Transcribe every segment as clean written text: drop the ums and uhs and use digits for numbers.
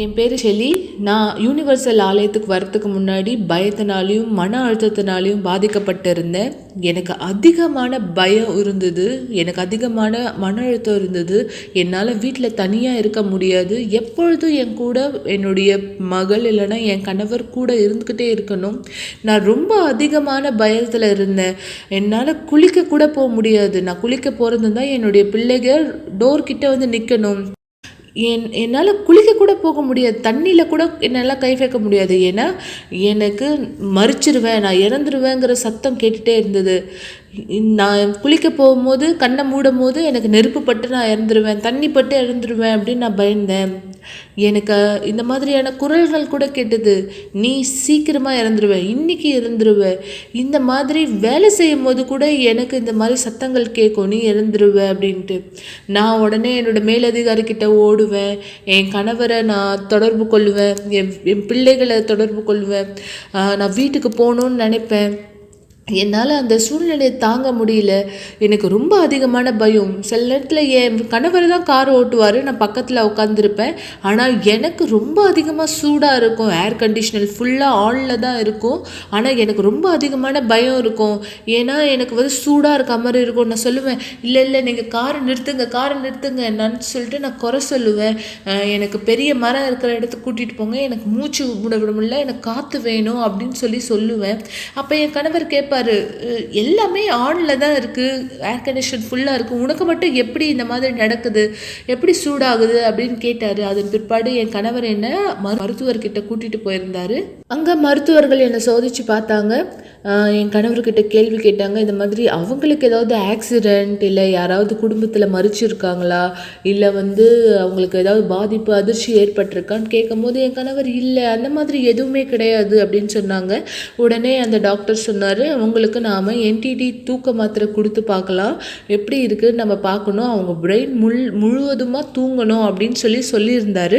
என் பேர் ஷெலி. நான் யூனிவர்சல் ஆலயத்துக்கு வரத்துக்கு முன்னாடி பயத்தினாலையும் மன அழுத்தத்தினாலையும் பாதிக்கப்பட்டிருந்தேன். எனக்கு அதிகமான பயம் இருந்தது, எனக்கு அதிகமான மன அழுத்தம் இருந்தது. என்னால் வீட்டில் தனியாக இருக்க முடியாது. எப்பொழுதும் என் கூட என்னுடைய மகள் இல்லைன்னா என் கணவர் கூட இருந்துக்கிட்டே இருக்கணும். நான் ரொம்ப அதிகமான பயத்தில் இருந்தேன். என்னால் குளிக்க கூட போக முடியாது. நான் குளிக்க போகிறது தான் என்னுடைய பிள்ளைகள் டோர்கிட்ட வந்து நிற்கணும். என்னால் குளிக்க கூட போக முடியாது. தண்ணியில் கூட என்னால் கை வைக்க முடியாது. ஏன்னா எனக்கு மறிச்சிருவேன், நான் இறந்துருவேங்கிற சத்தம் கேட்டுகிட்டே இருந்தது. நான் குளிக்க போகும்போது கண்ணை மூடும் போது எனக்கு நெருப்பு பட்டு நான் இறந்துருவேன், தண்ணி பட்டு இறந்துருவேன் அப்படின்னு நான் பயந்தேன். எனக்கு இந்த மாதிரியான குரல்கள் கூட கேட்டது. நீ சீக்கிரமாக இறந்துருவ, இன்னைக்கு இறந்துருவ. இந்த மாதிரி வேலை செய்யும் போது கூட எனக்கு இந்த மாதிரி சத்தங்கள் கேட்கும், நீ இறந்துருவ அப்படின்ட்டு. நான் உடனே என்னோடய மேலதிகாரிக்கிட்ட ஓடுவேன், என் கணவரை நான் தொடர்பு கொள்ளுவேன், என் பிள்ளைகளை தொடர்பு கொள்வேன். நான் வீட்டுக்கு போகணுன்னு நினைப்பேன். என்னால் அந்த சூழ்நிலையை தாங்க முடியல. எனக்கு ரொம்ப அதிகமான பயம். சில நேரத்தில் என் கணவர் தான் கார் ஓட்டுவார், நான் பக்கத்தில் உட்காந்துருப்பேன். ஆனால் எனக்கு ரொம்ப அதிகமாக சூடாக இருக்கும். ஏர் கண்டிஷனர் ஃபுல்லாக ஆனில் தான் இருக்கும். ஆனால் எனக்கு ரொம்ப அதிகமான பயம் இருக்கும். ஏன்னா எனக்கு வந்து சூடாக இருக்க மாதிரி இருக்கும். நான் சொல்லுவேன், இல்லை இல்லை நீங்கள் காரை நிறுத்துங்க என்னன்னு சொல்லிட்டு நான் குறை சொல்லுவேன். எனக்கு பெரிய மரம் இருக்கிற இடத்துக்கு கூட்டிகிட்டு போங்க, எனக்கு மூச்சு விட முடியல, எனக்கு காற்று வேணும் அப்படின்னு சொல்லுவேன். அப்போ என் கணவர் கேட்பார், எல்லாமே ஆனில் தான் இருக்குது, ஏர் கண்டிஷன் ஃபுல்லாக இருக்குது, உனக்கு மட்டும் எப்படி இந்த மாதிரி நடக்குது, எப்படி சூடாகுது அப்படின்னு கேட்டார். அதன் பிற்பாடு என் கணவர் என்ன மருத்துவர்கிட்ட கூட்டிகிட்டு போயிருந்தார். அங்கே மருத்துவர்கள் என்னை சோதித்து பார்த்தாங்க. என் கணவர்கிட்ட கேள்வி கேட்டாங்க, இந்த மாதிரி அவங்களுக்கு ஏதாவது ஆக்சிடெண்ட் இல்லை யாராவது குடும்பத்தில் மறிச்சிருக்காங்களா, இல்லை வந்து அவங்களுக்கு ஏதாவது பாதிப்பு அதிர்ச்சி ஏற்பட்டிருக்கான்னு கேட்கும்போது என் கணவர் இல்லை அந்த மாதிரி எதுவுமே கிடையாது அப்படின்னு சொன்னாங்க. உடனே அந்த டாக்டர் சொன்னார், அவங்களுக்கு நாம் என்டிடி தூக்க மாத்திரை கொடுத்து பார்க்கலாம், எப்படி இருக்குன்னு நம்ம பார்க்கணும், அவங்க பிரெயின் முழுவதுமாக தூங்கணும் அப்படின்னு சொல்லியிருந்தார்.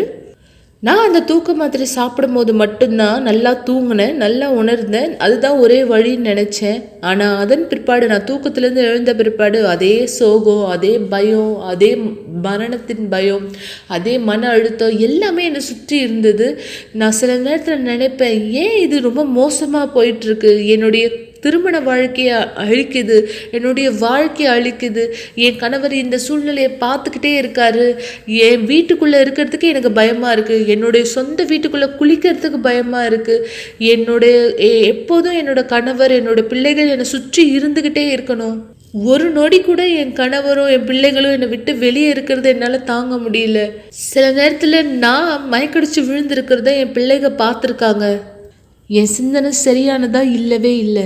நான் அந்த தூக்க மாத்திரை சாப்பிடும் போது மட்டும்தான் நல்லா தூங்கினேன், நல்லா உணர்ந்தேன். அதுதான் ஒரே வழின்னு நினச்சேன். ஆனால் அதன் பிற்பாடு நான் தூக்கத்துலேருந்து எழுந்த பிற்பாடு அதே சோகம், அதே பயம், அதே மரணத்தின் பயம், அதே மன அழுத்தம் எல்லாமே என்னை சுற்றி இருந்தது. நான் சில நேரத்தில் நினைப்பேன், ஏன் இது ரொம்ப மோசமாக போயிட்டுருக்கு, என்னுடைய திருமண வாழ்க்கையை அழிக்குது, என்னுடைய வாழ்க்கையை அழிக்குது. என் கணவர் இந்த சூழ்நிலையை பார்த்துக்கிட்டே இருக்காரு. என் வீட்டுக்குள்ளே இருக்கிறதுக்கு எனக்கு பயமாக இருக்குது, என்னுடைய சொந்த வீட்டுக்குள்ளே குளிக்கிறதுக்கு பயமாக இருக்குது. எப்போதும் என்னோட கணவர் என்னோட பிள்ளைகள் என்னை சுற்றி இருந்துக்கிட்டே இருக்கணும். ஒரு நொடி கூட என் கணவரும் என் பிள்ளைகளும் என்னை விட்டு வெளியே இருக்கிறத என்னால் தாங்க முடியல. சில நேரத்தில் நான் மயக்கடிச்சு விழுந்திருக்கிறத என் பிள்ளைங்க பார்த்துருக்காங்க. என் சிந்தனை சரியானதா இல்லவே இல்லை.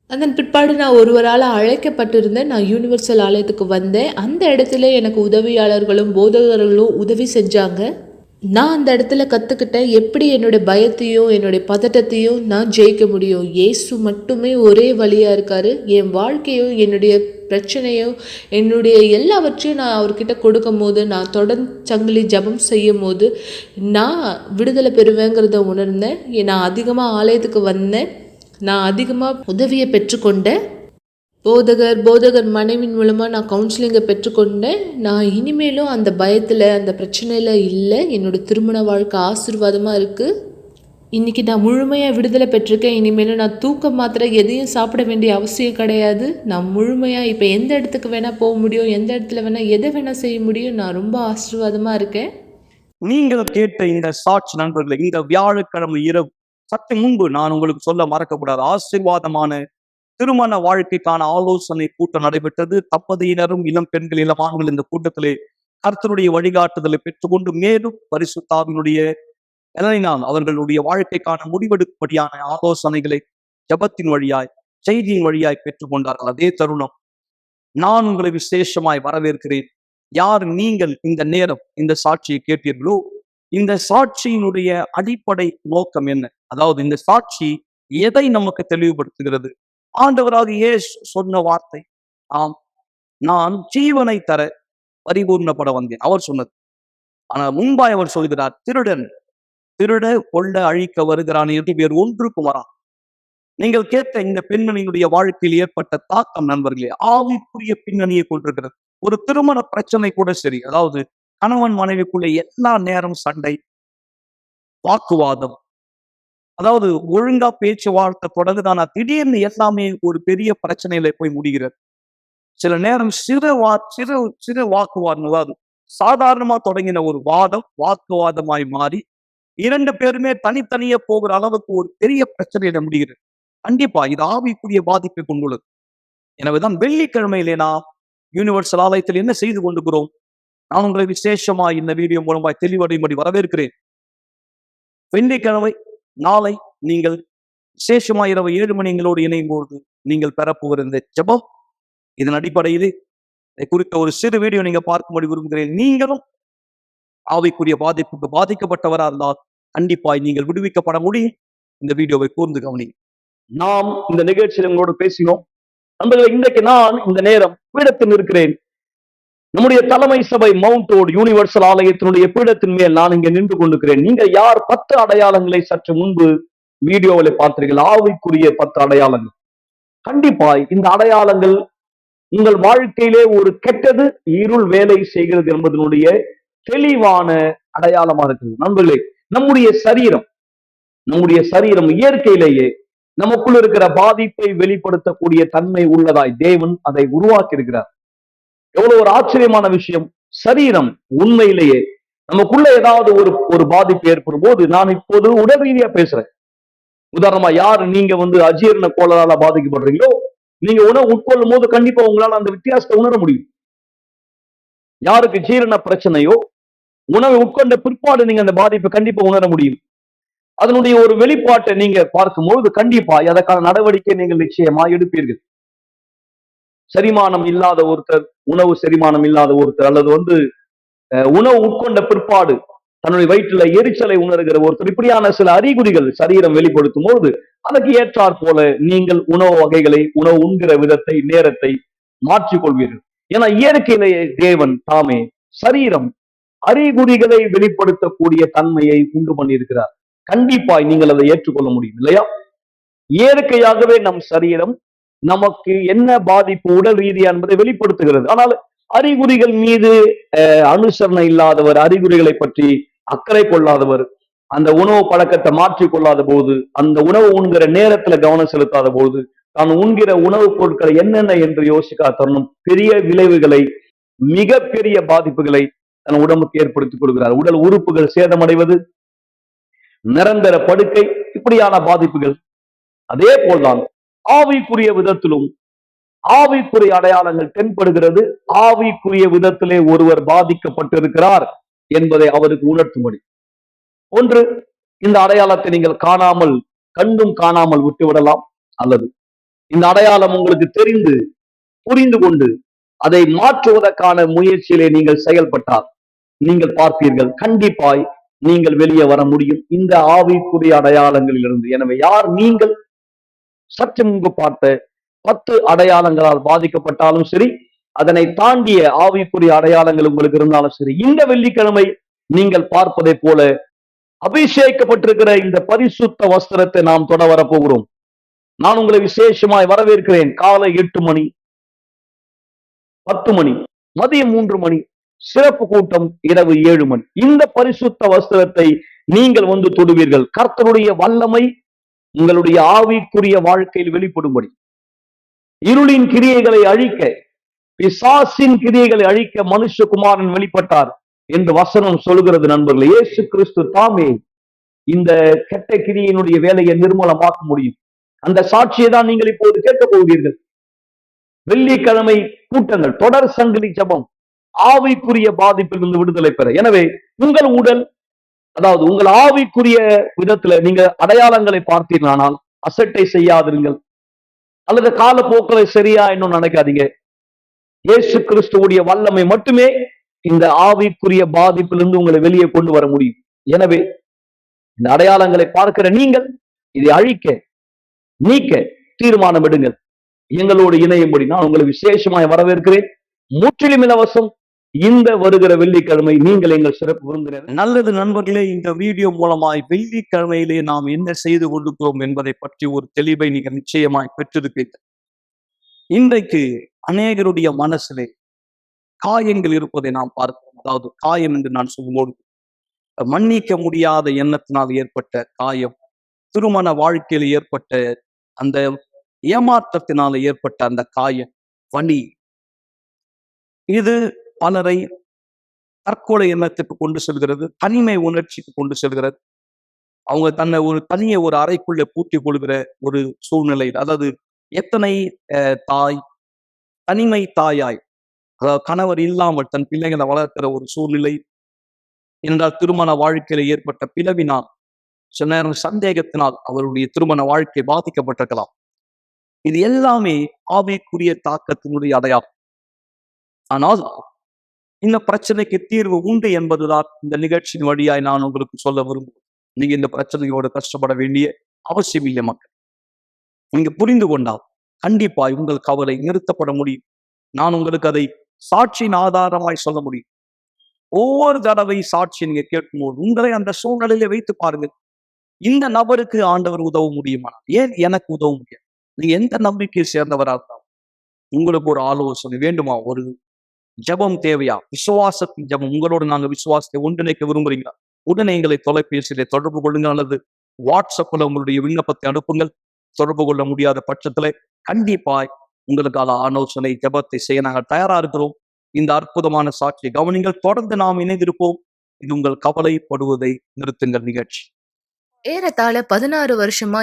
அதன் பிற்பாடு நான் ஒருவரால் அழைக்கப்பட்டிருந்தேன். நான் யூனிவர்சல் ஆலயத்துக்கு வந்தேன். அந்த இடத்துல எனக்கு உதவியாளர்களும் போதகர்களும் உதவி செஞ்சாங்க. நான் அந்த இடத்துல கற்றுக்கிட்டேன், எப்படி என்னுடைய பயத்தையும் என்னுடைய பதட்டத்தையும் நான் ஜெயிக்க முடியும். இயேசு மட்டுமே ஒரே வழியாக இருக்கார். என் வாழ்க்கையும் என்னுடைய பிரச்சனையும் என்னுடைய எல்லாவற்றையும் நான் அவர்கிட்ட கொடுக்கும் போது, நான் தொடர்ந்து சங்கிலி ஜபம் செய்யும் போது நான் விடுதலை பெறுவேங்கிறத உணர்ந்தேன். நான் அதிகமாக ஆலயத்துக்கு வந்தேன், நான் அதிகமாக உதவியை பெற்றுக்கொண்டேன். போதகர் மனைவின் மூலமாக நான் கவுன்சிலிங்கை பெற்றுக்கொண்டேன். நான் இனிமேலும் அந்த பயத்தில் அந்த பிரச்சனையில் இல்லை. என்னோடய திருமண வாழ்க்கை ஆசீர்வாதமாக இருக்குது. இன்றைக்கி நான் முழுமையாக விடுதலை பெற்றிருக்கேன். இனிமேலும் நான் தூக்க மாத்திரை எதையும் சாப்பிட வேண்டிய அவசியம் கிடையாது. நான் முழுமையாக இப்போ எந்த இடத்துக்கு வேணால் போக முடியும், எந்த இடத்துல வேணால் எதை வேணால் செய்ய முடியும். நான் ரொம்ப ஆசீர்வாதமாக இருக்கேன். நீங்கள் கேட்ட இந்த சாட்சி நண்பர்களை, இந்த வியாழக்கிழமை இரவு சற்று முன்பு நான் உங்களுக்கு சொல்ல மறக்கக்கூடாது, ஆசீர்வாதமான திருமண வாழ்க்கைக்கான ஆலோசனை கூட்டம் நடைபெற்றது. தம்பதியினரும் இளம் பெண்கள் இளமான்கள் இந்த கூட்டத்திலே கர்த்தருடைய வழிகாட்டுதலை பெற்றுக்கொண்டு மேலும் பரிசுத்தாவினுடைய எல்லாம் அவர்களுடைய வாழ்க்கைக்கான முடிவெடுக்கும்படியான ஆலோசனைகளை ஜபத்தின் வழியாய் செய்தியின் வழியாய் பெற்றுக்கொண்டார்கள். அதே தருணம் நான் உங்களை விசேஷமாய் வரவேற்கிறேன். யார் நீங்கள் இந்த நேரம் இந்த சாட்சியை கேட்டீர்களோ, இந்த சாட்சியினுடைய அடிப்படை நோக்கம் என்ன, அதாவது இந்த சாட்சி எதை நமக்கு தெளிவுபடுத்துகிறது? ஆண்டவராக இயேசு சொன்ன வார்த்தை, ஆம், நான் ஜீவனை தர பரிபூர்ணப்பட வந்தேன் அவர் சொன்னது. ஆனால் முன்பாய் அவர் சொல்கிறார், திருட கொள்ள அழிக்க வருகிறான் என்று வேறு ஒன்றுக்கும் வரான். நீங்கள் கேட்ட இந்த பெண்மணியினுடைய வாழ்க்கையில் ஏற்பட்ட தாக்கம் நண்பர்களே ஆவிக்குரிய பின்னணியை கொண்டிருக்கிறது. ஒரு திருமண பிரச்சனை கூட சரி, அதாவது கணவன் மனைவிக்குள்ள எல்லா நேரம் சண்டை, வாக்குவாதம். அதாவது ஒழுங்கா பேச்சுவார்த்தை தொடங்குதானா திடீர்னு எல்லாமே ஒரு பெரிய பிரச்சனையில போய் முடிகிறது. சில நேரம் சிறு வாக்குவாதம், அதாவது சாதாரணமா தொடங்கின ஒரு வாதம் வாக்குவாதமாய் மாறி 2 பேருமே தனித்தனியே போகிற அளவுக்கு ஒரு பெரிய பிரச்சனையில முடிகிறது. கண்டிப்பா இது ஆவிக்குரிய பாதிப்பை கொண்டுள்ளது. எனவேதான் வெள்ளிக்கிழமையிலே நாம் யூனிவர்சல் ஆலயத்தில் என்ன செய்து கொண்டிருக்கிறோம்? நான் உங்களை விசேஷமா இந்த வீடியோ மூலமாய் தெளிவடையும்படி வரவேற்கிறேன். வெள்ளிக்கிழமை நாளை நீங்கள் விசேஷமா இரவு 7 மணி எங்களோடு இணையும் போது நீங்கள் பெறப்போகிற இந்த ஜெபம், இதன் அடிப்படையிலே இதை குறித்த ஒரு சிறு வீடியோ நீங்க பார்க்கும்படி விரும்புகிறேன். நீங்களும் ஆவிக்குரிய பாதிப்புக்கு பாதிக்கப்பட்டவரா இருந்தால் கண்டிப்பாய் நீங்கள் விடுவிக்கப்பட முடியும். இந்த வீடியோவை கூர்ந்து கவனி. நாம் இந்த நிகழ்ச்சியில் உங்களோடு பேசினோம். நண்பர்களே, இன்றைக்கு நான் இந்த நேரம் பீடத்தில் இருக்கிறேன். நம்முடைய தலைமை சபை மவுண்ட் ரோடு யூனிவர்சல் ஆலயத்தினுடைய பீடத்தின் மேல் நான் இங்கே நின்று கொண்டிருக்கிறேன். நீங்க யார் 10 அடையாளங்களை சற்று முன்பு வீடியோவில் பார்த்தீர்கள், ஆவிக்குரிய 10 அடையாளங்கள். கண்டிப்பாய் இந்த அடையாளங்கள் உங்கள் வாழ்க்கையிலே ஒரு கெட்டது இருள் வேலை செய்கிறது என்பதனுடைய தெளிவான அடையாளமா இருக்குது. நண்பர்களே, நம்முடைய சரீரம் இயற்கையிலேயே நமக்குள் இருக்கிற பாதிப்பை வெளிப்படுத்தக்கூடிய தன்மை உள்ளதாய் தேவன் அதை உருவாக்கி இருக்கிறார். எவ்வளவு ஒரு ஆச்சரியமான விஷயம். சரீரம் உண்மையிலேயே நமக்குள்ள ஏதாவது ஒரு பாதிப்பு ஏற்படும் போது, நான் இப்போது உடல் ரீதியா பேசுறேன். உதாரணமா, யாரு நீங்க அஜீரண கோளாறால பாதிக்கப்படுறீங்களோ, நீங்க உணவு உட்கொள்ளும் போது கண்டிப்பா உங்களால அந்த வித்தியாசத்தை உணர முடியும். யாருக்கு ஜீரண பிரச்சனையோ, உணவை உட்கொண்ட பிற்பாடு நீங்க அந்த பாதிப்பை கண்டிப்பா உணர முடியும். அதனுடைய ஒரு வெளிப்பாட்டை நீங்க பார்க்கும்போது கண்டிப்பா அதற்கான நடவடிக்கை நீங்கள் நிச்சயமா எடுப்பீர்கள். செரிமானம் இல்லாத ஒருத்தர், உணவு செரிமானம் இல்லாத ஒருத்தர், அல்லது உணவு உட்கொண்ட பிற்பாடு தன்னுடைய வயிற்றுல எரிச்சலை உணர்கிற ஒருத்தர், இப்படியான சில அறிகுறிகள் சரீரம் வெளிப்படுத்தும் போது அதற்கு ஏற்றாற் போல நீங்கள் உணவு வகைகளை, உணவு உண்கிற விதத்தை, நேரத்தை மாற்றிக்கொள்வீர்கள். ஏன்னா இயற்கையிலேயே தேவன் தாமே சரீரம் அறிகுறிகளை வெளிப்படுத்தக்கூடிய தன்மையை உண்டு பண்ணியிருக்கிறார். கண்டிப்பாய் நீங்கள் அதை ஏற்றுக்கொள்ள முடியும் இல்லையா? இயற்கையாகவே நம் சரீரம் நமக்கு என்ன பாதிப்பு உடல் ரீதியா என்பதை வெளிப்படுத்துகிறது. ஆனால் அறிகுறிகள் மீது அனுசரணை இல்லாதவர், அறிகுறிகளை பற்றி அக்கறை கொள்ளாதவர், அந்த உணவு பழக்கத்தை மாற்றிக் கொள்ளாத போது, அந்த உணவு உண்கிற நேரத்துல கவனம் செலுத்தாத போது, தான் உண்கிற உணவுப் பொருட்களை என்னென்ன என்று யோசிக்காத தருணம் பெரிய விளைவுகளை, மிகப்பெரிய பாதிப்புகளை தன் உடம்புக்கு ஏற்படுத்திக் கொள்கிறார். உடல் உறுப்புகள் சேதமடைவது, நிரந்தர படுக்கை, இப்படியான பாதிப்புகள். அதே போல்தான் ஆவிக்குரிய விதத்திலும் ஆவிக்குரிய அடையாளங்கள் தென்படுகிறது. ஆவிக்குரிய விதத்திலே ஒருவர் பாதிக்கப்பட்டிருக்கிறார் என்பதை அவருக்கு உணர்த்தும்படி. ஒன்று, இந்த அடையாளத்தை நீங்கள் கண்டும் காணாமல் விட்டுவிடலாம். அல்லது இந்த அடையாளம் உங்களுக்கு தெரிந்து புரிந்து கொண்டு அதை மாற்றுவதற்கான முயற்சியிலே நீங்கள் செயல்பட்டால் நீங்கள் பார்ப்பீர்கள், கண்டிப்பாய் நீங்கள் வெளியே வர முடியும் இந்த ஆவிக்குரிய அடையாளங்களில் இருந்து. எனவே யார் நீங்கள் சற்று முன்பு பார்த்த 10 அடையாளங்களால் பாதிக்கப்பட்டாலும் சரி, அதனை தாண்டிய ஆவிக்குரிய அடையாளங்கள் உங்களுக்கு இருந்தாலும் சரி, இந்த வெள்ளிக்கிழமை நீங்கள் பார்ப்பதை போல அபிஷேகப்பட்டிருக்கிற இந்த பரிசுத்த வஸ்திரத்தை நாம் தொட வரப்போகிறோம். நான் உங்களை விசேஷமாய் வரவேற்கிறேன். காலை 8 மணி, 10 மணி, மதியம் 3 மணி, சிறப்பு கூட்டம் இரவு 7 மணி. இந்த பரிசுத்த வஸ்திரத்தை நீங்கள் தொடுவீர்கள். கர்த்தருடைய வல்லமை உங்களுடைய ஆவிக்குரிய வாழ்க்கையில் வெளிப்படும்படி, இருளின் கிரியைகளை அழிக்க, பிசாசின் கிரியைகளை அழிக்க மனுஷகுமாரன் வெளிப்பட்டார் என்று வசனம் சொல்கிறது. நண்பர்களே, இயேசு கிறிஸ்து தாமே இந்த கெட்ட கிரியையினுடைய வேலையை நிர்மூலமாக்க முடியும். அந்த சாட்சியை தான் நீங்கள் இப்போது கேட்கப் போகிறீர்கள். வெள்ளிக்கிழமை கூட்டங்கள், தொடர் சங்கிலி ஜெபம், ஆவிக்குரிய பாதிப்பிலிருந்து விடுதலை பெற. எனவே உங்கள் உடல், அதாவது உங்கள் ஆவிக்குரிய விதத்துல நீங்க அடையாளங்களை பார்த்தீர்களானால் அசட்டை செய்யாதிருங்கள். அல்லது காலப்போக்களை சரியா இன்னும் நினைக்காதீங்க. இயேசு கிறிஸ்துவுடைய வல்லமை மட்டுமே இந்த ஆவிக்குரிய பாதிப்பிலிருந்து உங்களை வெளியே கொண்டு வர முடியும். எனவே இந்த அடையாளங்களை பார்க்கிற நீங்கள் இதை அழிக்க, நீக்க தீர்மானம் எடுங்கள். எங்களோடு இணையும்படி நான் உங்களை விசேஷமாய் வரவேற்கிறேன். முற்றிலும் இலவசம். இந்த வருகிற வெள்ளிக்கிழமை நீங்கள் எங்கள் சிறப்பு விருந்தினர். நல்லது நண்பர்களே, இந்த வீடியோ மூலமாய் வெள்ளிக்கிழமையிலே நாம் என்ன செய்து கொண்டிருக்கிறோம் என்பதை பற்றி ஒரு தெளிவை நீங்கள் நிச்சயமாய் பெற்றிருப்பீர்கள். இன்றைக்கு அநேகருடைய மனசிலே காயங்கள் இருப்பதை நாம் பார்க்கிறோம். அதாவது காயம் என்று நான் சொல்லும்போது மன்னிக்க முடியாத எண்ணத்தினால் ஏற்பட்ட காயம், திருமண வாழ்க்கையில் ஏற்பட்ட அந்த ஏமாற்றத்தினால ஏற்பட்ட அந்த காயம், வலி, இது பலரை தற்கொலை எண்ணத்துக்கு கொண்டு செல்கிறது, தனிமை உணர்ச்சிக்கு கொண்டு செல்கிறது. அவங்க தன்னை தனியே ஒரு அறைக்குள்ள பூட்டிக் கொள்கிற ஒரு சூழ்நிலை. அதாவது எத்தனை தாய் தனிமை தாயாய், அதாவது கணவர் இல்லாமல் தன் பிள்ளைகளை வளர்க்கிற ஒரு சூழ்நிலை என்றால், திருமண வாழ்க்கையில ஏற்பட்ட பிளவினால், சில நேரம் சந்தேகத்தினால் அவருடைய திருமண வாழ்க்கை பாதிக்கப்பட்டிருக்கலாம். இது எல்லாமே ஆவிக்குரிய தாக்கத்தினுடைய அடையாளம். ஆனால் இந்த பிரச்சனைக்கு தீர்வு உண்டு என்பதுதான் இந்த நிகழ்ச்சியின் வழியாய் நான் உங்களுக்கு சொல்ல விரும்புகிறேன். நீங்க இந்த பிரச்சனையோடு கஷ்டப்பட வேண்டிய அவசியம் இல்லை மக்கள். நீங்க புரிந்து கொண்டால் கண்டிப்பாய் உங்கள் கவலை நிறுத்தப்பட முடியும். நான் உங்களுக்கு அதை சாட்சியின் ஆதாரமாய் சொல்ல முடியும். ஒவ்வொரு தடவை சாட்சி நீங்க கேட்கும்போது உங்களை அந்த சூழ்நிலையில வைத்து பாருங்கள். இந்த நபருக்கு ஆண்டவர் உதவ முடியுமா? ஏன் எனக்கு உதவ முடியாது? நீங்க எந்த நம்பிக்கையை சேர்ந்தவராக இருந்தாலும் உங்களுக்கு ஒரு ஆலோசனை வேண்டுமா? ஒரு ஜெபம் தேவையா? விசுவாசத்தின் ஜெபம். உங்களோடு நாங்க விசுவாசத்தை ஒன்றிணைக்க விரும்புறீங்களா? உடனே எங்களை தொலைபேசியிலே தொடர்பு கொள்ளுங்கள், அல்லது வாட்ஸ்அப்ல உங்களுடைய விண்ணப்பத்தை அனுப்புங்கள். தொடர்பு கொள்ள முடியாத பட்சத்துல கண்டிப்பாய் உங்களுக்கான ஆலோசனை ஜெபத்தை செய்ய நாங்கள் தயாரா இருக்கிறோம். இந்த அற்புதமான சாட்சியை கவனிங்கள். தொடர்ந்து நாம் இணைந்திருப்போம். இது உங்கள் கவலைப்படுவதை நிறுத்துங்கள் நிகழ்ச்சி. ஏறத்தாழ 16 வருஷமா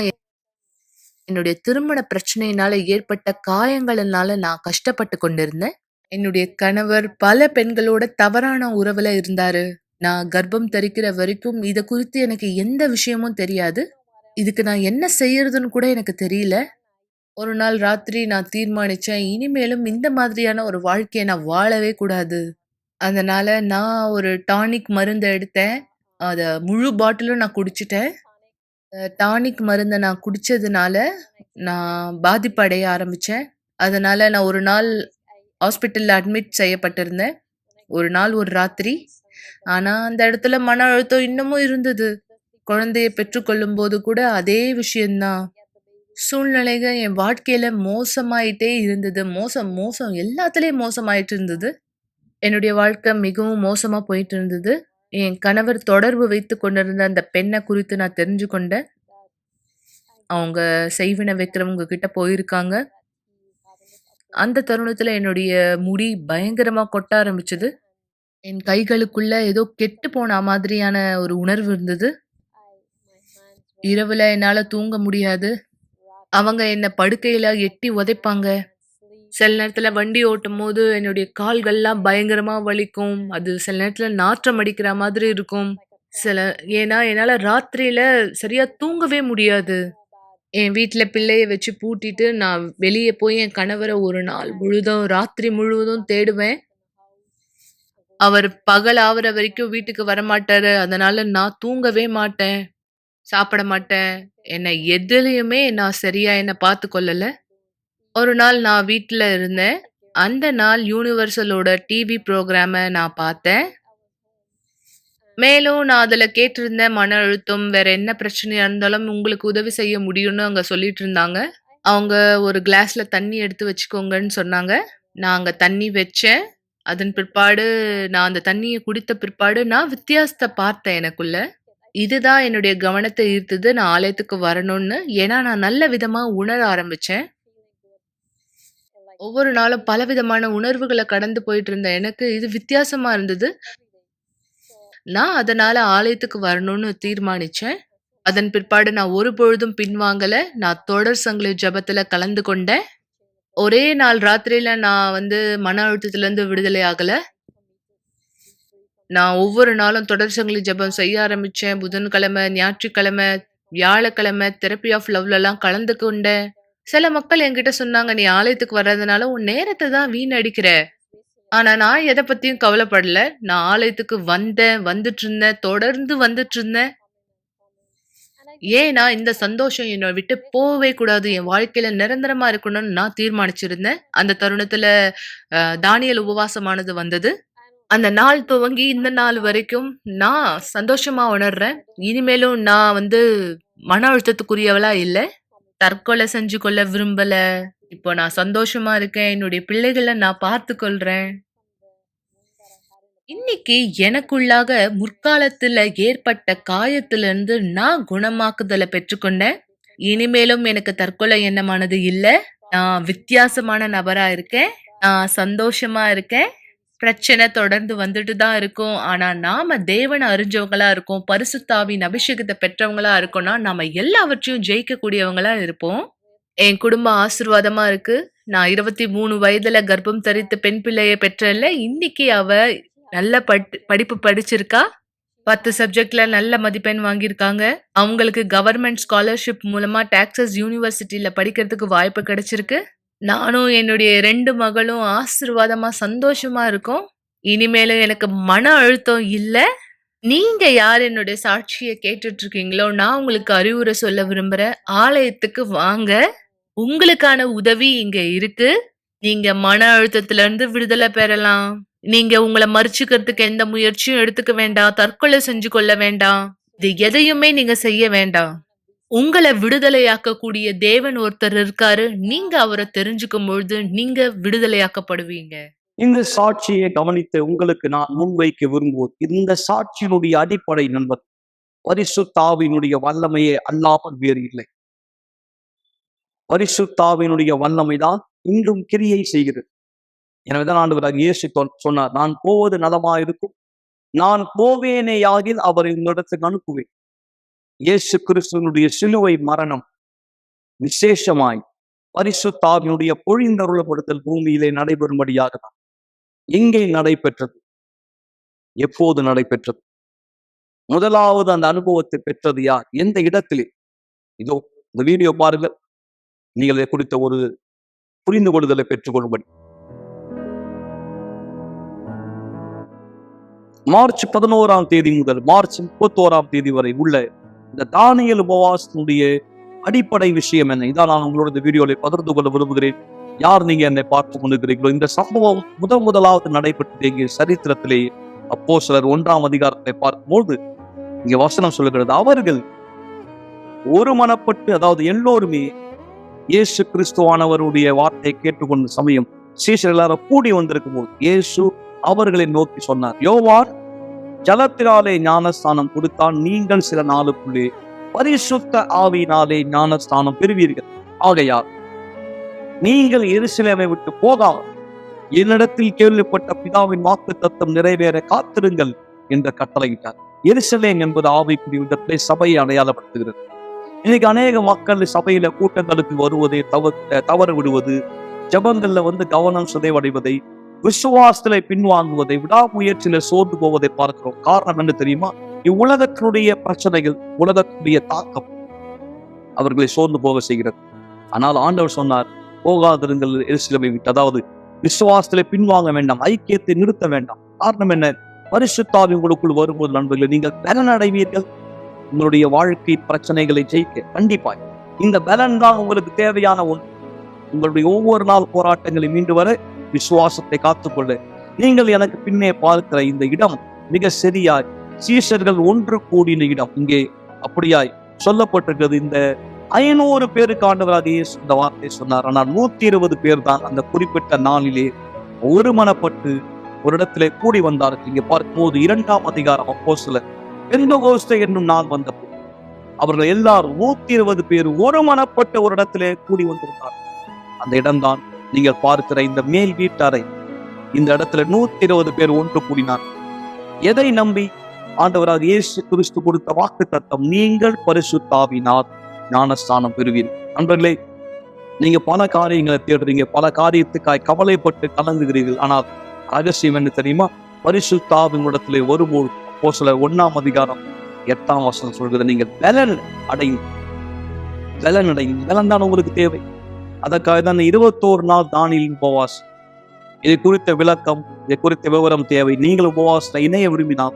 என்னுடைய திருமண பிரச்சனையினால ஏற்பட்ட காயங்களினால நான் கஷ்டப்பட்டு கொண்டிருந்தேன். என்னுடைய கணவர் பல பெண்களோட தவறான உறவுல இருந்தாரு. நான் கர்ப்பம் தரிக்கிற வரைக்கும் இத குறித்து எனக்கு எந்த விஷயமும் தெரியாது. இதுக்கு நான் என்ன செய்யறதுன்னு கூட எனக்கு தெரியல. ஒரு நாள் ராத்திரி நான் தீர்மானிச்சேன், இனிமேலும் இந்த மாதிரியான ஒரு வாழ்க்கைய நான் வாழவே கூடாது. அதனால நான் ஒரு டானிக் மருந்த எடுத்தேன். அத முழு பாட்டிலும் நான் குடிச்சுட்டேன். டானிக் மருந்த நான் குடிச்சதுனால, நான் பாதிப்படைய ஆரம்பிச்சேன். அதனால நான் ஒரு நாள் ஹாஸ்பிட்டல்ல அட்மிட் செய்யப்பட்டிருந்தேன். ஒரு நாள், ஒரு ராத்திரி. ஆனா, அந்த இடத்துல மன அழுத்தம் இன்னமும் இருந்தது. குழந்தைய பெற்றுக்கொள்ளும்போது கூட அதே விஷயம் தான். சூழ்நிலைகள் என் வாழ்க்கையில மோசமாயிட்டே இருந்தது. மோசம், மோசம் எல்லாத்துலயும் மோசமாயிட்டு இருந்தது. என்னுடைய வாழ்க்கை மிகவும் மோசமா போயிட்டு இருந்தது. என் கணவர் தொடர்பு வைத்துக் கொண்டிருந்த அந்த பெண்ண குறித்து நான் தெரிஞ்சு கொண்டேன். அவங்க செய்வினை வைக்கிறவங்க கிட்ட போயிருக்காங்க. அந்த தருணத்துல என்னுடைய முடி பயங்கரமா கொட்ட ஆரம்பிச்சது. என் கைகளுக்குள்ள ஏதோ கெட்டு போன மாதிரியான ஒரு உணர்வு இருந்தது. இரவுல என்னால தூங்க முடியாது. அவங்க என்ன படுக்கையில எட்டி உதைப்பாங்க. சில நேரத்துல வண்டி ஓட்டும்போது என்னுடைய கால்கள்லாம் பயங்கரமா வலிக்கும். அது சில நேரத்துல நாற்றம் அடிக்கிற மாதிரி இருக்கும். சில ஏன்னா என்னால ராத்திரியில சரியா தூங்கவே முடியாது. என் வீட்ல பிள்ளைய வச்சு பூட்டிட்டு நான் வெளிய போய் என் கணவர ஒரு நாள் முழுதும், ராத்திரி முழுவதும் தேடுவேன். அவர் பகல் ஆவுற வரைக்கும் வீட்டுக்கு வரமாட்டாரு. அதனால நான் தூங்கவே மாட்டேன். சாப்பிட மாட்டேன். எதுலயுமே நான் சரியா பார்த்துக் கொள்ளல. ஒரு நாள் நான் வீட்ல இருந்தேன். அந்த நாள் யூனிவர்சலோட டிவி புரோகிராம நான் பார்த்தேன். மேலும் நான் அதுல கேட்டிருந்தேன், மன அழுத்தம், வேற என்ன பிரச்சனையா இருந்தாலும் உங்களுக்கு உதவி செய்ய முடியும்னு அங்க சொல்லிட்டு இருந்தாங்க. அவங்க ஒரு கிளாஸ்ல தண்ணி எடுத்து வச்சுக்கோங்கன்னு சொன்னாங்க. நான் அங்க தண்ணி வச்சேன். அதன் பிற்பாடு நான் அந்த தண்ணிய குடித்த பிற்பாடு நான் வித்தியாசத்த பார்த்தேன் எனக்குள்ள. இதுதான் என்னுடைய கவனத்த ஈர்த்தது. நான் ஆலயத்துக்கு வரணும்னு. ஏன்னா நான் நல்ல விதமா உணர ஆரம்பிச்சேன். ஒவ்வொரு நாளும் பலவிதமான உணர்வுகள கடந்து போயிட்டு இருந்த எனக்கு இது வித்தியாசமா இருந்தது. நான் அதனால ஆலயத்துக்கு வரணும்னு தீர்மானிச்சேன். அதன் பிற்பாடு நான் ஒரு பொழுதும் பின்வாங்கல. நான் தொடர் சங்கிலி ஜெபத்துல கலந்து கொண்டேன். ஒரே நாள் ராத்திரியில நான் மன அழுத்தத்திலிருந்து விடுதலை ஆகல. நான் ஒவ்வொரு நாளும் தொடர் சங்கிலி ஜெபம் செய்ய ஆரம்பிச்சேன். புதன்கிழமை, ஞாயிற்றுக்கிழமை, வியாழக்கிழமை தெரப்பி ஆஃப் லவ்லலாம் கலந்து கொண்டேன். சில மக்கள் என்கிட்ட சொன்னாங்க, "நீ ஆலயத்துக்கு வர்றதுனால உன் நேரத்த தான் வீணடிக்கிற." ஆனா நான் எத பத்தியும் கவலைப்படல. நான் ஆலயத்துக்கு வந்தேன், வந்துட்டுருந்தேன், தொடர்ந்து வந்துட்டுருந்தேன். ஏன்னா இந்த சந்தோஷம் என்னை விட்டு போகவே கூடாது. என் வாழ்க்கையில நிரந்தரமா இருக்கணும்னு நான் தீர்மானிச்சிருந்தேன். அந்த தருணத்துல தானியேல் உபவாசமானது வந்தது. அந்த நாள் துவங்கி இந்த நாள் வரைக்கும் நான் சந்தோஷமா உணர்றேன். இனிமேலும் நான் மன அழுத்தத்துக்குரியவளா இல்ல. தற்கொலை செஞ்சு கொள்ள விரும்பல. இப்போ நான் சந்தோஷமா இருக்கேன். என்னுடைய பிள்ளைகள நான் பார்த்துக்கொள்றேன். இன்னைக்கு எனக்குள்ளாக முற்காலத்துல ஏற்பட்ட காயத்திலிருந்து நான் குணமாக்குதலை பெற்றுக்கொண்டேன். இனிமேலும் எனக்கு தற்கொலை எண்ணமானது இல்ல. நான் வித்தியாசமான நபரா இருக்கேன். நான் சந்தோஷமா இருக்கேன். பிரச்சனை தொடர்ந்து வந்துட்டு தான் இருக்கும். ஆனா நாம தேவனை அறிஞ்சவங்களா இருக்கோம். பரிசுத்த ஆவியின் அபிஷேகத்தை பெற்றவங்களா இருக்கோம்னா, நாம எல்லாவற்றையும் ஜெயிக்கக்கூடியவங்களா இருப்போம். என் குடும்பம் ஆசீர்வாதமா இருக்கு. நான் 23 வயதுல கர்ப்பம் தரித்து பெண் பிள்ளைய பெற்றேன்ல. இன்னைக்கு அவ நல்ல படிப்பு படிச்சிருக்கா. 10 சப்ஜெக்ட்ல நல்ல மதிப்பெண் வாங்கியிருக்காங்க. அவங்களுக்கு கவர்மெண்ட் ஸ்காலர்ஷிப் மூலமா டாக்சஸ் யூனிவர்சிட்டில படிக்கிறதுக்கு வாய்ப்பு கிடைச்சிருக்கு. நானும் என்னுடைய 2 மகளும் ஆசீர்வாதமா சந்தோஷமா இருக்கோம். இனிமேலும் எனக்கு மன அழுத்தம் இல்ல. நீங்க யார் என்னுடைய சாட்சிய கேட்டுட்டு இருக்கீங்களோ, நான் உங்களுக்கு அறிவுரை சொல்ல விரும்புறேன். ஆலயத்துக்கு வாங்க. உங்களுக்கான உதவி இங்க இருக்கு. நீங்க மன அழுத்தத்துல இருந்து விடுதலை பெறலாம். நீங்க உங்கள மறிச்சுக்கிறதுக்கு எந்த முயற்சியும் எடுத்துக்க வேண்டாம். தற்கொலை செஞ்சு கொள்ள வேண்டாம். இது எதையுமே நீங்க செய்ய வேண்டாம். உங்கள விடுதலையாக்கக்கூடிய தேவன் ஒருத்தர் இருக்காரு. நீங்க அவரை தெரிஞ்சுக்கும் பொழுது நீங்க விடுதலையாக்கப்படுவீங்க. இந்த சாட்சியை கவனித்து உங்களுக்கு நான் முன்வைக்க விரும்புவது, இந்த சாட்சியினுடைய அடிப்படை நண்பர் பரிசுத்த ஆவியினுடைய வல்லமையே அல்லாமல் வேறு இல்லை. பரிசுத்த ஆவியினுடைய வல்லமைதான் இன்றும் கிரியை செய்கிறது. எனவேதான் ஆண்டவராகிய இயேசு சொன்னார், நான் போவது நலமாயிருக்கும், நான் போவேனேயாகில் அவரை உங்களிடத்துக்கு அனுப்புவேன். இயேசு கிறிஸ்துவனுடைய சிலுவை மரணம் விசேஷமாய் பரிசுத்த ஆவியினுடைய பொழிந்தருளப்படுத்தல் பூமியிலே நடைபெறும்படியாக தான். எங்கே நடைபெற்றது? எப்போது நடைபெற்றது? முதலாவது அந்த அனுபவத்தை பெற்றது யார்? எந்த இடத்திலே? இதோ இந்த வீடியோ பாருங்கள். நீங்கள் இதை குறித்த ஒரு புரிந்து கொள்ளுதலை பெற்றுக் கொள்ளும்படி. மார்ச் 11 முதல் மார்ச் 31 வரை உள்ள இந்த தானியேல் உபவாசத்தினுடைய அடிப்படை விஷயம் என்ன? இதான் நான் உங்களோட இந்த வீடியோவை பகிர்ந்து கொள்ள விரும்புகிறேன். யார் நீங்க என்னை பார்த்து கொண்டிருக்கிறீர்களோ, இந்த சம்பவம் முதலாவது நடைபெற்றது எங்கே? சரித்திரத்திலே அப்போஸ்தலர் 1ஆம் அதிகாரத்தை பார்க்கும்போது இங்க வசனம் சொல்லுகிறது, அவர்கள் ஒருமனப்பட்டு, அதாவது எல்லோருமே இயேசு கிறிஸ்துவானவருடைய வார்த்தையை கேட்டுக்கொண்ட சமயம் சீஷர் எல்லாரும் கூடி வந்திருக்கும் போது இயேசு அவர்களை நோக்கி சொன்னார், யோவான் ஜலத்தினாலே ஞானஸ்தானம் கொடுத்தான், நீங்கள் சில நாளுக்குள்ளே பரிசுத்த ஆவியினாலே ஞானஸ்தானம் பெறுவீர்கள். ஆகையால் நீங்கள் எருசலேமை விட்டு போகாமல் என்னிடத்தில் கேள்விப்பட்ட பிதாவின் வாக்கு தத்தம் நிறைவேற காத்திருங்கள் என்று கட்டளையிட்டார். எருசலேம் என்பது ஆவிக்குரிய விதத்திலே சபையை அடையாளப்படுத்துகிறது. இன்னைக்கு அநேக மக்கள் சபையில கூட்டங்களுக்கு வருவதை தவறு விடுவது, ஜபங்கள்ல கவனம் சிதைவடைவதை, விசுவாசத்தில பின்வாங்குவதை, விடாமுயற்சியில சோர்ந்து போவதை பார்க்கிறோம். காரணம் என்ன தெரியுமா? இவ்வுலகத்தினுடைய பிரச்சனைகள், உலகத்தினுடைய தாக்கம் அவர்களை சோர்ந்து போக செய்கிறது. ஆனால் ஆண்டவர் சொன்னார், போகாதிருங்கள் எருசலேமை விட்டு. அதாவது விசுவாசத்திலே பின்வாங்க வேண்டாம், ஐக்கியத்தை நிறுத்த வேண்டாம். காரணம் என்ன? பரிசுத்த ஆவி உங்களுக்குள் வரும்போது நண்பர்களே, நீங்கள் பலன் அடைவீர்கள். உங்களுடைய வாழ்க்கை பிரச்சனைகளை ஜெயிக்க கண்டிப்பாய் இந்த பலன் தான் உங்களுக்கு தேவையான ஒன்று. உங்களுடைய ஒவ்வொரு நாள் போராட்டங்களை மீண்டு வர விசுவாசத்தை காத்துக்கொள்ள நீங்கள் எனக்கு பின்னே பார்க்கிற இந்த இடம் மிக சரியாய் சீஷர்கள் ஒன்று கூடின இடம். இங்கே அப்படியாய் சொல்லப்பட்டிருக்கிறது. இந்த 500 பேருக்கு ஆண்டவராக இயேசு இந்த வார்த்தை சொன்னார். ஆனால் 120 பேர் தான் அந்த குறிப்பிட்ட நாளிலே ஒருமனப்பட்டு ஒரு இடத்திலே கூடி வந்தார்கள். இங்கே பார்க்கும்போது 2ஆம் அதிகாரம் அப்போஸ்தலர் பெந்தெகோஸ்தே என்னும் நாள் வந்தபோது அவர்கள் எல்லாரும் 120 பேர் ஒருமனப்பட்ட ஒரு இடத்திலே கூடி வந்திருந்தார். அந்த இடம்தான் நீங்கள் பார்க்கிற இந்த மேல் வீட்டறை. இந்த இடத்துல 120 பேர் ஒன்று கூடினார். எதை நம்பி? ஆண்டவராக இயேசு கிறிஸ்து கொடுத்த வாக்கு தத்தம், நீங்கள் பரிசுத்த ஆவியினால் ஞானஸ்தானம் பெறுவீர்கள். நண்பர்களே, நீங்க பல காரியங்களை தேடுறீங்க, பல காரியத்துக்காய் கவலைப்பட்டு கலங்குகிறீர்கள். ஆனால் ரகசியம் என்ன தெரியுமா? பரிசுத்த ஆவியினிடத்திலே வரும்போது அப்போஸ்தலர் 1ஆம் அதிகாரம் 8ஆம் வசனம் சொல்கிறது, நீங்கள் பலன் அடையும். பலன் தான் உங்களுக்கு தேவை. அதற்காக தான் 21 நாள் தானியேல் உபவாசம். இதை குறித்த விளக்கம், இதை குறித்த விவரம் தேவை. நீங்கள் உபவாசத்தை இணைய விரும்பினால்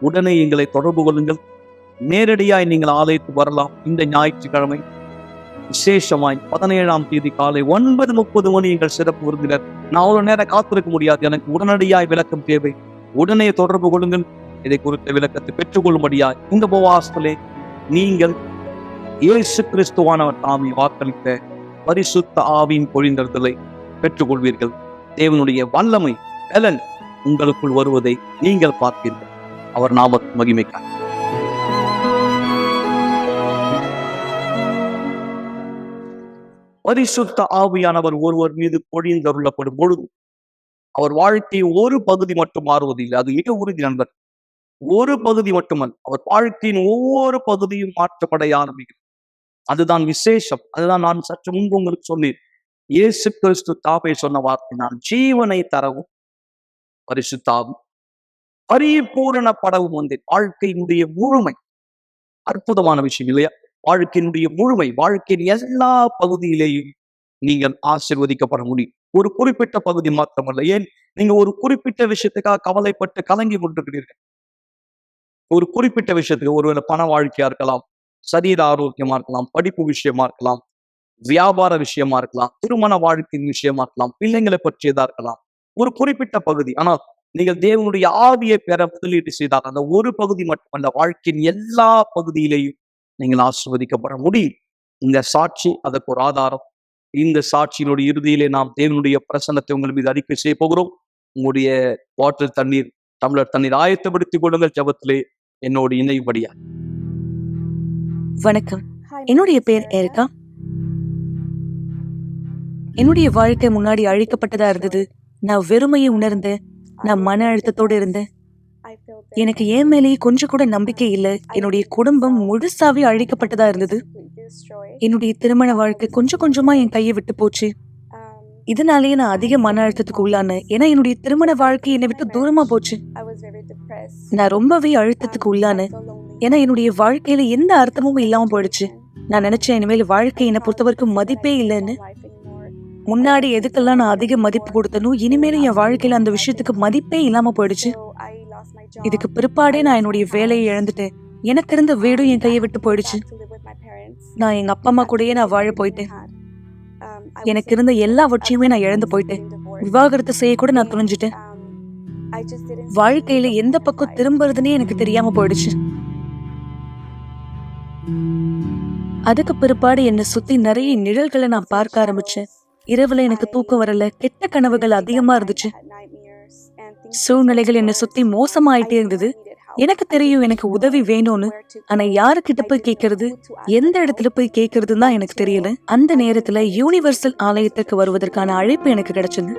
உடனே எங்களை தொடர்பு கொள்ளுங்கள். நேரடியாய் நீங்கள் ஆலயத்துக்கு வரலாம். இந்த ஞாயிற்றுக்கிழமை விசேஷமாய் 17ஆம் தேதி காலை 9:30 மணி எங்கள் சிறப்பு விருந்தினர். நான் அவ்வளவு நேரம் காத்திருக்க முடியாது, எனக்கு உடனடியாய் விளக்கம் தேவை. உடனே தொடர்பு கொள்ளுங்கள். இதை குறித்த விளக்கத்தை பெற்றுக்கொள்ளும்படியாய் இந்த உபவாசத்திலே நீங்கள் இயேசு கிறிஸ்துவானவர் தாமே வாக்களித்த பரிசுத்த ஆவியின் பொழிந்தருதலை பெற்றுக்கொள்வீர்கள். தேவனுடைய வல்லமை, பலன் உங்களுக்குள் வருவதை நீங்கள் பார்ப்பீர்கள். அவர் நாம மகிமைக்காக. பரிசுத்த ஆவியானவர் ஒருவர் மீது பொழிந்தருளப்படும் பொழுது அவர் வாழ்க்கை ஒரு பகுதி மட்டும் மாறுவதில்லை. அது மிக உறுதி நண்பர். ஒரு பகுதி மட்டுமல்ல, அவர் வாழ்க்கையின் ஒவ்வொரு பகுதியும் மாற்றப்பட ஆரம்பிக்கும். அதுதான் விசேஷம். அதுதான் நான் சற்று முன்பு உங்களுக்கு சொன்னேன். இயேசு கிறிஸ்து தாப்பை சொன்ன வார்த்தை, நான் ஜீவனை தரவும் பரிசுத்தாவும் பரிபூரணப்படவும் வந்தேன். வாழ்க்கையினுடைய முழுமை, அற்புதமான விஷயம் இல்லையா? வாழ்க்கையினுடைய முழுமை, வாழ்க்கையின் எல்லா பகுதியிலேயும் நீங்கள் ஆசீர்வதிக்கப்பட முடியும். ஒரு குறிப்பிட்ட பகுதி மாத்திரமல்ல. ஏன் நீங்க ஒரு குறிப்பிட்ட விஷயத்துக்காக கவலைப்பட்டு கலங்கி கொண்டிருக்கிறீர்கள்? ஒரு குறிப்பிட்ட விஷயத்துக்கு, ஒருவேளை பண வாழ்க்கையா இருக்கலாம், சரீர ஆரோக்கியமா இருக்கலாம், படிப்பு விஷயமா இருக்கலாம், வியாபார விஷயமா இருக்கலாம், திருமண வாழ்க்கையின் விஷயமா இருக்கலாம், பிள்ளைங்களை பற்றியதா இருக்கலாம். ஒரு குறிப்பிட்ட பகுதி. ஆனால் நீங்கள் தேவனுடைய ஆவியை பெற முதலீடு செய்தால் அந்த ஒரு பகுதி மட்டுமல்ல, வாழ்க்கையின் எல்லா பகுதியிலேயும் நீங்கள் ஆசீர்வதிக்கப்பட முடியும். இந்த சாட்சி அதற்கு ஒரு ஆதாரம். இந்த சாட்சியினுடைய இறுதியிலே நாம் தேவனுடைய பிரசன்னத்தை உங்கள் மீது அறிக்கை செய்ய போகிறோம். உங்களுடைய வாட்டர் தண்ணீர், டம்ளர் தண்ணீர் ஆயத்தப்படுத்திக் கொள்ளுங்கள். ஜெபத்திலே என்னோடு இணையும்படியா. வணக்கம், என்னுடைய பேர் ஏரிகா. என்னுடைய வாழ்க்கை முன்னாடி அழிக்கப்பட்டதா இருந்தது. நான் வெறுமையை உணர்ந்தேன். நான் மன அழுத்தத்தோடு இருந்தேன். எனக்கு என் மேலேயே கொஞ்சம் கூட நம்பிக்கை இல்லை. என்னுடைய குடும்பம் முழுசாவே அழிக்கப்பட்டதா இருந்தது. என்னுடைய திருமண வாழ்க்கை கொஞ்சம் கொஞ்சமா என் கையை விட்டு போச்சு. இதனாலேயே நான் அதிக மன அழுத்தத்துக்கு உள்ளானேன். ஏன்னா என்னுடைய திருமண வாழ்க்கை என்னை விட்டு தூரமா போச்சு. நான் ரொம்பவே அழுத்தத்துக்கு உள்ளானேன். ஏன்னா என்னுடைய வாழ்க்கையில எந்த அர்த்தமும் இல்லாம போயிடுச்சு. நான் நினைச்சேன் இனிமேல் வாழ்க்கை என்னை பொறுத்தவரைக்கும் மதிப்பே இல்லைன்னு. முன்னாடி எதுக்கெல்லாம் நான் அதிக மதிப்பு கொடுத்தனோ இனிமேலும் என் வாழ்க்கையில அந்த விஷயத்துக்கு மதிப்பே இல்லாம போயிடுச்சு. இதுக்கு பிற்பாடே நான் என்னுடைய வேலையை இழந்துட்டேன். எனக்கு இருந்த வீடும் என் கையை விட்டு போயிடுச்சு. நான் எங்க அப்பா அம்மா கூடயே நான் வாழ போயிட்டேன். எனக்கு இருந்த எல்லாவற்றையுமே நான் இழந்து போயிட்டேன். விவாகரத்து செய்ய கூட நான் துணிஞ்சிட்டேன். வாழ்க்கையில எந்த பக்கம் திரும்புறதுன்னே எனக்கு தெரியாம போயிடுச்சு. அதுக்கு பிற்பாடு என்னை சுத்தி நிறைய நிழல்களை நான் பார்க்க ஆரம்பிச்சேன். இரவுல எனக்கு தூக்கம் வரல. கெட்ட கனவுகள் அதிகமா இருந்துச்சு. சூழ்நிலைகள் என்னை சுத்தி மோசமாயிட்டே இருந்தது. எனக்கு தெரியும் எனக்கு உதவி வேணும்னு. ஆனா யாருக்கிட்ட போய் கேட்கறது, எந்த இடத்துல போய் கேட்கறதுன்னு தான் எனக்கு தெரியல. அந்த நேரத்துல யூனிவர்சல் ஆலயத்திற்கு வருவதற்கான அழைப்பு எனக்கு கிடைச்சது.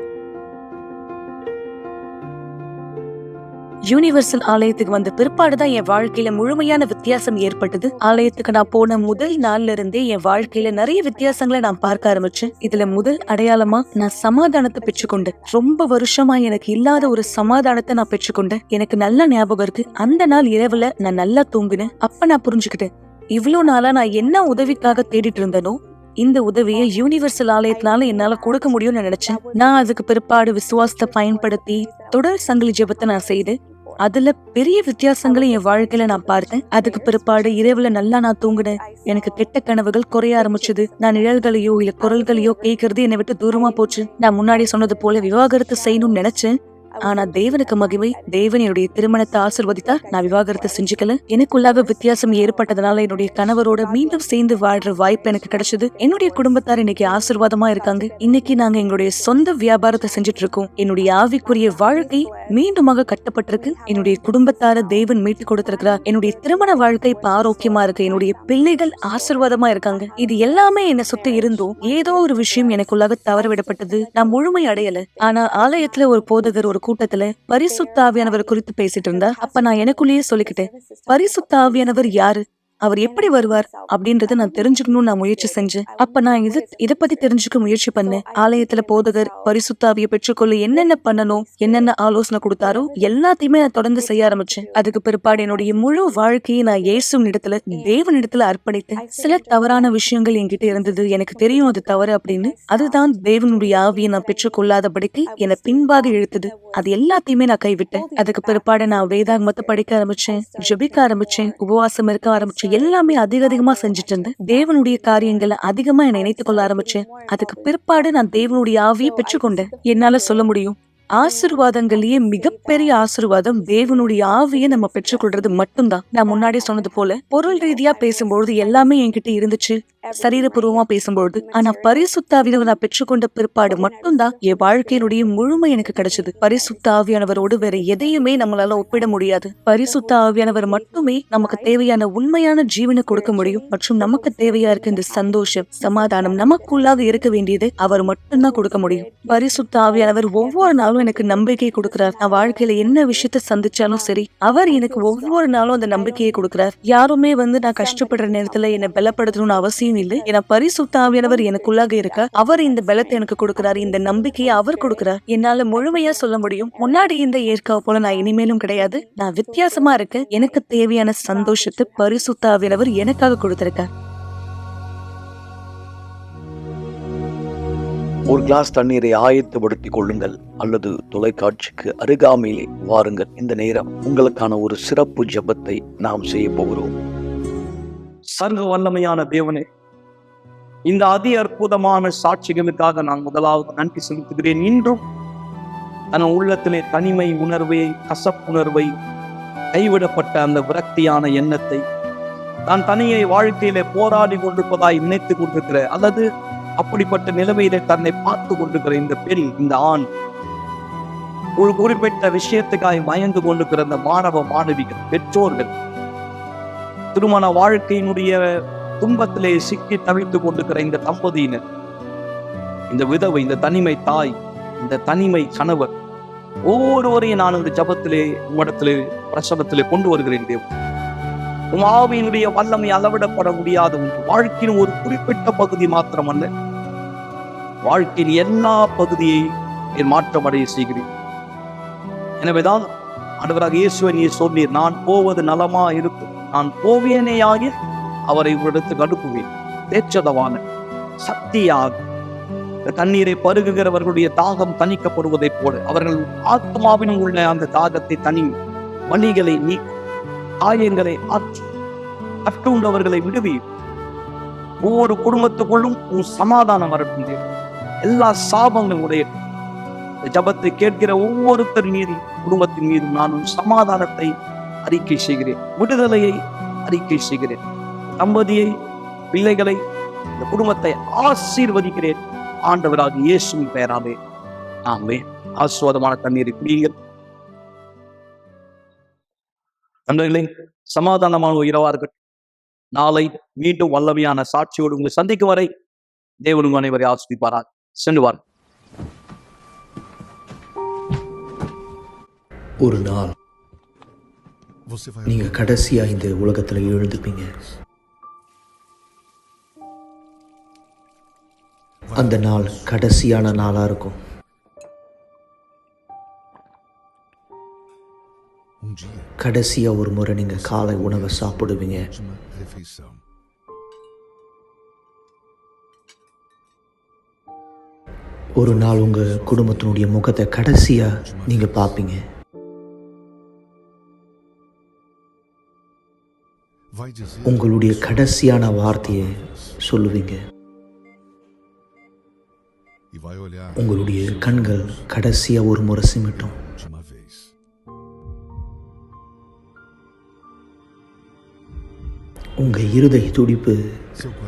யூனிவர்சல் ஆலயத்துக்கு வந்த பிற்பாடுதான் என் வாழ்க்கையில முழுமையான வித்தியாசம் ஏற்பட்டது. ஆலயத்துக்கு நான் போன முதல் நாள்ல இருந்தே என் வாழ்க்கையில நிறைய வித்தியாசங்களை நான் பார்க்க ஆரம்பிச்சேன். இதுல முதல் அடையாளமா நான் சமாதானத்தை பெற்றுக்கொண்டேன். ரொம்ப வருஷமா எனக்கு இல்லாத ஒரு சமாதானத்தை நான் பெற்றுக்கொண்டேன். எனக்கு நல்ல ஞாபகம் இருக்கு. அந்த நாள் இரவுல நான் நல்லா தூங்கினேன். அப்ப நான் புரிஞ்சுக்கிட்டேன், இவ்வளவு நாளா நான் என்ன உதவிக்காக தேடிட்டு இருந்தனோ இந்த உதவியை யூனிவர்சல் ஆலயத்தினால என்னால கொடுக்க முடியும்னு நினைச்சேன். நான் அதுக்கு பிற்பாடு விசுவாசத்தை பயன்படுத்தி தொடர் சங்கிலி ஜெபத்தை நான் செய்தேன். அதுல பெரிய வித்தியாசங்களை என் வாழ்க்கையில நான் பார்த்தேன். அதுக்கு பிற்பாடு இரவுல நல்லா நான் தூங்கினேன். எனக்கு கெட்ட கனவுகள் குறைய ஆரம்பிச்சது. நான் நிழல்களையோ இல்ல குரல்களையோ கேட்கறது என்னை விட்டு தூரமா போச்சு. நான் முன்னாடி சொன்னது போல விவாகரத்து செய்யணும்னு நினைச்சேன். ஆனா தேவனுக்கு மகிமை, தேவன் என்னுடைய திருமணத்தை ஆசீர்வதித்தார். நான் விவாகரத்தை செஞ்சுக்கல. எனக்குள்ளாக வித்தியாசம் ஏற்பட்டதுனால என்னுடைய கணவரோட மீண்டும் சேர்ந்து வாழ்ற வாய்ப்பு எனக்கு கிடைச்சது. என்னுடைய குடும்பத்தார் இன்னைக்கு ஆசீர்வாதமா இருக்காங்க. இன்னைக்கு நாங்க எங்களுடைய சொந்த வியாபாரத்தை செஞ்சுட்டு இருக்கோம். என்னுடைய ஆவிக்குரிய வாழ்க்கை மீண்டுமாக கட்டப்பட்டிருக்கு. என்னுடைய குடும்பத்தார தேவன் மீட்டு கொடுத்திருக்கிறார். என்னுடைய திருமண வாழ்க்கை இப்ப ஆரோக்கியமா இருக்கு. என்னுடைய பிள்ளைகள் ஆசீர்வாதமா இருக்காங்க. இது எல்லாமே என்னை சுத்தி இருந்தும் ஏதோ ஒரு விஷயம் எனக்குள்ளாக தவற விடப்பட்டது. நான் முழுமை அடையல. ஆனா ஆலயத்துல ஒரு போதகர் ஒரு கூட்டத்துல பரிசுத்த ஆவியானவர் குறித்து பேசிட்டு இருந்தா. அப்ப நான் எனக்குள்ளேயே சொல்லிக்கிட்டேன், பரிசுத்த ஆவியானவர் யாரு, அவர் எப்படி வருவார் அப்படின்றத நான் தெரிஞ்சுக்கணும்னு நான் முயற்சி செஞ்சேன். அப்ப நான் இதை பத்தி தெரிஞ்சுக்க முயற்சி பண்ணேன். ஆலயத்துல போதகர் பரிசுத்த ஆவியை பெற்றுக்கொள்ள என்னென்ன பண்ணணும், என்னென்ன ஆலோசனை கொடுத்தாரோ எல்லாத்தையுமே நான் தொடர்ந்து செய்ய ஆரம்பிச்சேன். அதுக்கு பிற்பாடு என்னுடைய முழு வாழ்க்கையை நான் இயேசுவின் இடத்துல, தேவனிடத்துல அர்ப்பணித்தேன். சில தவறான விஷயங்கள் என்கிட்ட இருந்தது. எனக்கு தெரியும் அது தவறு அப்படின்னு. அதுதான் தேவனுடைய ஆவியை நான் பெற்றுக்கொள்ளாதபடிக்கு என்னை பின்பாக இழுத்தது. அது எல்லாத்தையுமே நான் கைவிட்டேன். அதுக்கு பிற்பாடு நான் வேதாகமத்தை படிக்க ஆரம்பிச்சேன், ஜெபிக்க ஆரம்பிச்சேன், உபவாசம் இருக்க ஆரம்பிச்சேன். எல்லாமே அதிகமா செஞ்சுட்டு இருந்தேன். தேவனுடைய காரியங்களை அதிகமா என்னை இணைத்துக் கொள்ள ஆரம்பிச்சேன். அதுக்கு பிற்பாடு நான் தேவனுடைய ஆவியை பெற்றுக்கொண்டேன். என்னால சொல்ல முடியும், ஆசீர்வாதங்களையே மிகப்பெரிய ஆசீர்வாதம் தேவனுடைய ஆவியை நம்ம பெற்றுக்கொள்றது மட்டும்தான். நான் முன்னாடி சொன்னது போல பொருள் ரீதியா பேசும்பொழுது எல்லாமே என்கிட்ட இருந்துச்சு. சரீரபூர்வமா பேசும்பொழுது. ஆனா பரிசுத்த ஆவியானவர் நான் பெற்றுக்கொண்ட பிற்பாடு மட்டும்தான் என் வாழ்க்கையினுடைய முழுமை எனக்கு கிடைச்சது. பரிசுத்த ஆவியானவரோடு வேற எதையுமே நம்மளால ஒப்பிட முடியாது. பரிசுத்த ஆவியானவர் மட்டுமே நமக்கு தேவையான உண்மையான ஜீவனை கொடுக்க முடியும். மற்றும் நமக்கு தேவையா இருக்க இந்த சந்தோஷம், சமாதானம் நமக்குள்ளாக இருக்க வேண்டியது அவர் மட்டும்தான் கொடுக்க முடியும். பரிசுத்த ஆவியானவர் ஒவ்வொரு நாளும் எனக்கு நம்பிக்கை கொடுக்கிறார். நான் வாழ்க்கையில என்ன விஷயத்த சந்திச்சாலும் சரி, அவர் எனக்கு ஒவ்வொரு நாளும் அந்த நம்பிக்கையை கொடுக்கிறார். யாருமே நான் கஷ்டப்படுற நேரத்துல என்னை பலப்படுத்தணும்னு அவசியம் இல்லை. ஏன்னா பரிசுத்த ஆவியானவர் எனக்குள்ளாக இருக்க அவர் இந்த பலத்தை எனக்கு கொடுக்கிறார். இந்த நம்பிக்கையை அவர் கொடுக்கிறார். என்னால முழுமையா சொல்ல முடியும், முன்னாடி இந்த ஏற்காவை போல நான் இனிமேலும் கிடையாது. நான் வித்தியாசமா இருக்கேன். எனக்கு தேவையான சந்தோஷத்தை பரிசுத்த ஆவியானவர் எனக்காக கொடுத்திருக்கார். ஒரு கிளாஸ் தண்ணீரை ஆயத்தப்படுத்திக் கொள்ளுங்கள் அல்லது தொலைக்காட்சிக்கு அருகாமையிலே வாருங்கள். இந்த நேரம் உங்களுக்கான ஒரு சிறப்பு ஜெபத்தை நாம் செய்ய போகிறோம். சர்வ வல்லமையான தேவனே, இந்த அதி அற்புதமான சாட்சிகளுக்காக நான் முதலாவது நன்றி செலுத்துகிறேன். இன்றும் தன் உள்ளத்திலே தனிமை உணர்வை, கசப்புணர்வை, கைவிடப்பட்ட அந்த விரக்தியான எண்ணத்தை, தான் தனியை வாழ்க்கையிலே போராடி கொண்டிருப்பதாய் நினைத்து கொண்டிருக்கிற அல்லது அப்படிப்பட்ட நிலைமையிலே தன்னை பார்த்து கொண்டிருக்கிற இந்த பெண், இந்த ஆண், ஒரு குறிப்பிட்ட விஷயத்துக்காய் மயந்து கொண்டிருக்கிற இந்த மாணவ மாணவிகள், பெற்றோர்கள், திருமண வாழ்க்கையினுடைய துன்பத்திலே சிக்கி தவித்துக் கொண்டிருக்கிற இந்த தம்பதியினர், இந்த விதவை, இந்த தனிமை தாய், இந்த தனிமை கணவர், ஒவ்வொருவரையும் நான் இந்த ஜபத்திலே உம்மிடத்திலே பிரசவத்திலே கொண்டு வருகிறேன். தேவன், உம் ஆவியினுடைய வல்லமை அளவிடப்பட முடியாத வாழ்க்கையின் ஒரு குறிப்பிட்ட பகுதி மாத்திரமல்ல, வாழ்க்கையின் எல்லா பகுதியை என் மாற்றமடைய செய்கிறேன். எனவேதான் ஆண்டவராக இயேசுவை நீர் சொன்னீர், நான் போவது நலமா இருக்கும், நான் போவேனேயாகில் அவரை உங்களிடத்துக்கு அனுப்புவேன். தேற்றதவான சக்தியாக தண்ணீரை பருகுகிறவர்களுடைய தாகம் தணிக்கப்படுவதைப் போல அவர்கள் ஆத்மாவினும் உள்ள அந்த தாகத்தை தனி, வலிகளை நீக்கி, காயங்களை ஆற்றி, கட்டுண்டவர்களை விடுவி. ஒவ்வொரு குடும்பத்துக்குள்ளும் உன் சமாதானம் வரட்டும். எல்லா சாபங்களுடைய ஜபத்தை கேட்கிற ஒவ்வொருத்தர் மீது, குடும்பத்தின் மீது நான் உன் சமாதானத்தை அறிக்கை செய்கிறேன், விடுதலையை அறிக்கை செய்கிறேன். தம்பதியை, பிள்ளைகளை, இந்த குடும்பத்தை ஆசீர்வதிக்கிறேன் ஆண்டவராக இயேசுவின் பெயராலே. ஆமென். ஆசீர்வாதமான தண்ணீரை குடியுங்கள். நண்பர்களே, சமாதானமான இரவா இருக்கட்டும். நாளை மீண்டும் வல்லமையான சாட்சியோடு உங்களை சந்திக்கும் வரை தேவன் அனைவரை ஆசீர்வதிப்பாராக. சென்று வாருங்கள். ஒரு நாள் நீங்க கடைசியா இந்த உலகத்துல எழுந்துப்பீங்க. அந்த நாள் கடைசியான நாளா இருக்கும். கடைசியா ஒரு முறை நீங்க காலை உணவை சாப்பிடுவீங்க. ஒரு நாள் உங்க குடும்பத்தினுடைய முகத்தை கடைசியா நீங்க பார்ப்பீங்க. உங்களுடைய கடைசியான வார்த்தையை சொல்லுவீங்க. உங்களுடைய கண்கள் கடைசியா ஒரு முறை சிமிட்டும். உங்க இருதய துடிப்பு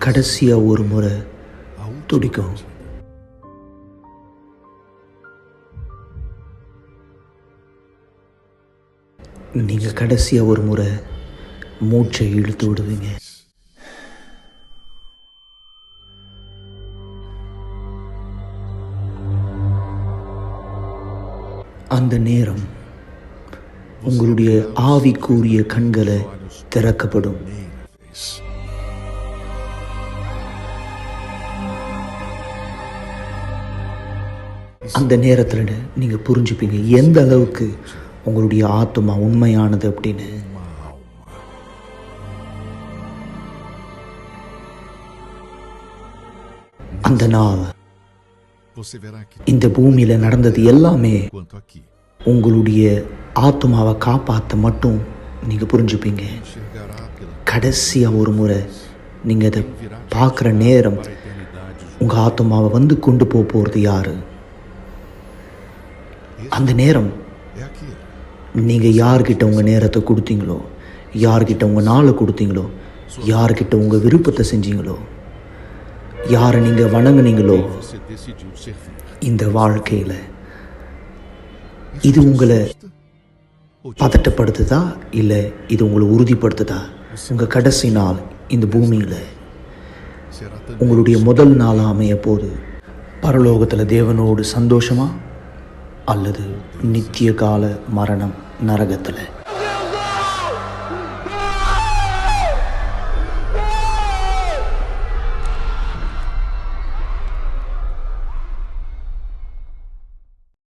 கடைசியா ஒரு முறை துடிக்கும். நீங்க கடைசியா ஒரு முறை மூச்சை இழுத்து விடுவீங்க. அந்த நேரம் உங்களுடைய ஆவிக்குரிய கண்களை திறக்கப்படும். அந்த நேரத்தில் நீங்க புரிஞ்சுப்பீங்க எந்த அளவுக்கு உங்களுடைய ஆத்மா உண்மையானது அப்படின்னு. அந்த நாள் இந்த பூமியில நடந்தது எல்லாமே உங்களுடைய ஆத்மாவை காப்பாற்ற மட்டும் நீங்க புரிஞ்சுப்பீங்க. கடைசியா ஒரு முறை நீங்க அதை பார்க்குற நேரம் உங்க ஆத்மாவை கொண்டு போறது யாரு? அந்த நேரம் நீங்க யார்கிட்ட உங்க நேரத்தை கொடுத்தீங்களோ, யார்கிட்ட உங்க நாளை கொடுத்தீங்களோ, யார்கிட்ட உங்க விருப்பத்தை செஞ்சீங்களோ, யாரை நீங்கள் வணங்குனீங்களோ இந்த வாழ்க்கையில் இது உங்களை பதட்டப்படுத்துதா இல்லை இது உங்களை உறுதிப்படுத்துதா? உங்கள் கடைசி நாள் இந்த பூமியில் உங்களுடைய முதல் நாள் அமைய போது பரலோகத்தில் தேவனோடு சந்தோஷமா அல்லது நித்திய கால மரணம் நரகத்தில்?